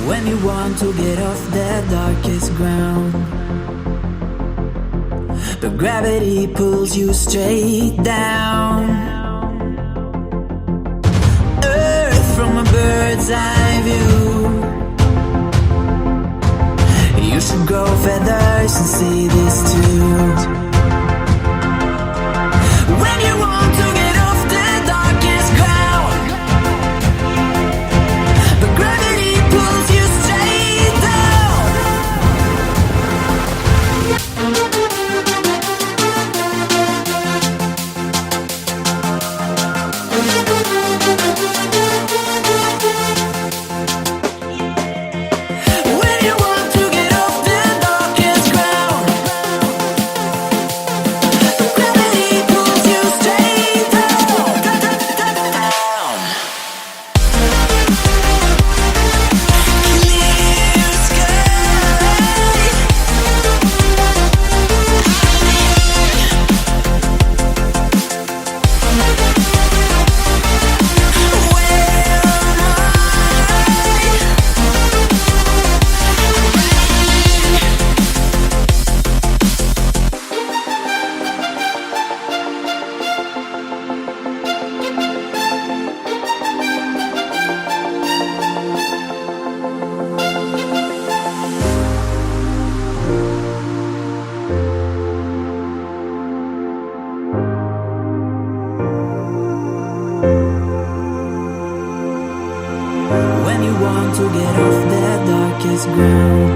When you want to get off the darkest ground, but gravity pulls you straight down. Earth from a bird's eye view. You should grow feathers and see this too. When you want to get off the darkest ground, but gravity pulls you straight down. When you want to get off the darkest ground, but gravity pulls you straight down. Clear sky. When you want to get off the darkest ground,